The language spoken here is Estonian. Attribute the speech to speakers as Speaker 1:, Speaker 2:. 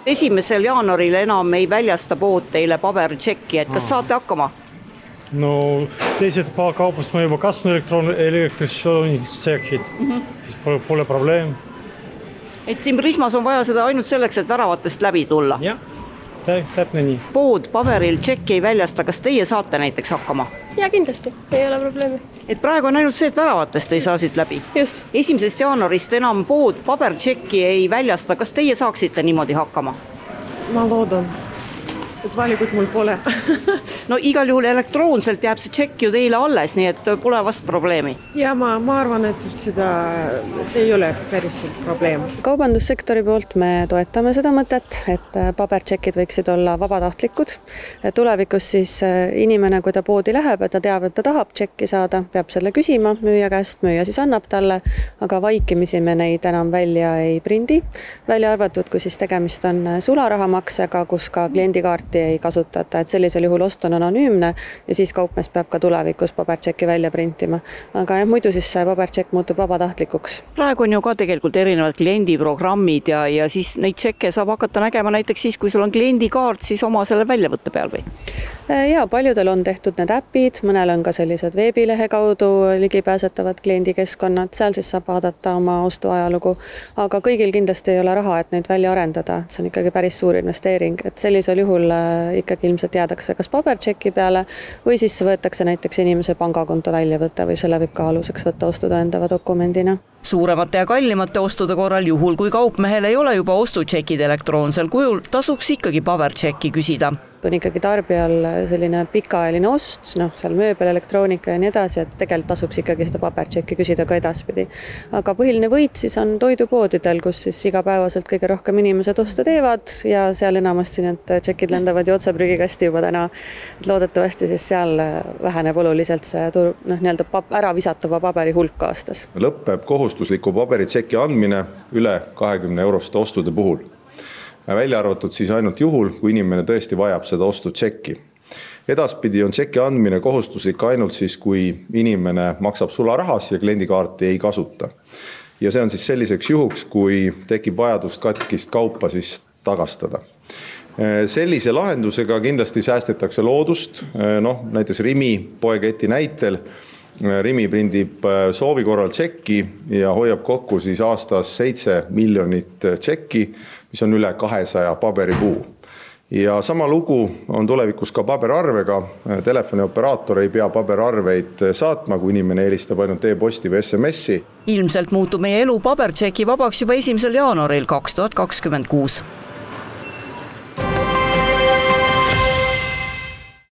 Speaker 1: 1. jaanuaril enam ei väljasta pood teile pabertšekki, et kas saate hakkama?
Speaker 2: No teised kauplused on juba kasvanud elektrisatsioonitsekid, siis pole probleem.
Speaker 1: Et siin Prismas on vaja seda ainult selleks, et väravatest läbi tulla?
Speaker 2: Jah, täpne nii.
Speaker 1: Pood paberil tšekki ei väljasta, kas teie saate näiteks hakkama?
Speaker 3: Ja kindlasti, ei ole probleemi.
Speaker 1: Et praegu on ainult see, et väravatest ei saa siit läbi?
Speaker 3: Just.
Speaker 1: 1. jaanuarist enam pood pabertšekki ei väljasta, kas teie saaksite niimoodi hakkama?
Speaker 4: Ma loodan, et valikut mul pole.
Speaker 1: No igal juhul elektroonselt jääb see tšekk ju teile alles, nii et pole vast probleemi.
Speaker 4: Ja ma arvan, et see ei ole päris probleem.
Speaker 5: Kaubandussektori poolt me toetame seda mõtet, et pabertšekid võiksid olla vabatahtlikud. Tulevikus siis inimene, kui ta poodi läheb, et ta teab, et ta tahab tšekki saada, peab selle küsima müüja käest, müüja siis annab talle, aga vaikimisi me neid enam välja ei prindi. Välja arvatud, kui siis tegemist on sularahamaksega, kus ka kliendikaarti ei kasutata, et sellisel juhul ost on anonüümne ja siis kaupmees peab ka tulevikus pabertšekki välja printima. Aga muidu siis see pabertšekk muutub vabatahtlikuks.
Speaker 1: Praegu on ju ka tegelikult erinevad kliendiprogrammid ja siis neid tšekke saab hakata nägema näiteks siis, kui sul on kliendikaart, siis oma selle väljavõtte peal või?
Speaker 5: Ja paljudel on tehtud need äpid, mõnel on ka sellised veebilehe kaudu ligipääsetavad kliendikeskkonnad, seal siis saab vaadata oma ostuajalugu, aga kõigil kindlasti ei ole raha, et neid välja arendada, see on ikkagi päris suur investeering, et sellisel juhul ikkagi ilmselt jäädakse kas pabertšeki peale või siis võetakse näiteks inimese pangakonto väljavõte või selle võib ka aluseks võtta ostu tõendava dokumendina.
Speaker 1: Suuremate ja kallimate ostude korral juhul, kui kaupmehel ei ole juba ostutšekid elektroonsel kujul, tasuks ikkagi pabertšekki küsida.
Speaker 5: On ikkagi tarbijal selline pikaajaline ost, seal mööbel, elektroonika ja nii edasi, et tegelikult tasuks ikkagi seda pabertšekki küsida ka edaspidi. Aga põhiline võit siis on toidupoodidel, kus siis igapäevaselt kõige rohkem inimesed oste teevad ja seal enamasti need tšekid lendavad ju otse prügikasti juba täna. Loodetavasti siis seal väheneb oluliselt see ära visatava paberi hulk aastas.
Speaker 6: Lõppeb kohustusliku paberitšeki andmine üle 20 euroste ostude puhul. Välja arvatud siis ainult juhul, kui inimene tõesti vajab seda ostutšekki. Edaspidi on tšeki andmine kohustuslik ainult siis, kui inimene maksab sularahas ja kliendikaarti ei kasuta. Ja see on siis selliseks juhuks, kui tekib vajadust katkist kaupa siis tagastada. Sellise lahendusega kindlasti säästetakse loodust, näiteks Rimi poeketi näitel. Rimi prindib soovi korral tšekki ja hoiab kokku siis aastas 7 miljonit tšekki, mis on üle 200 paberipuu. Ja sama lugu on tulevikus ka paberarvega. Telefonioperaator ei pea paberarveid saatma, kui inimene helistab ainult e-posti või SMS-i.
Speaker 1: Ilmselt muutub meie elu pabertšeki vabaks juba 1. jaanuaril 2026.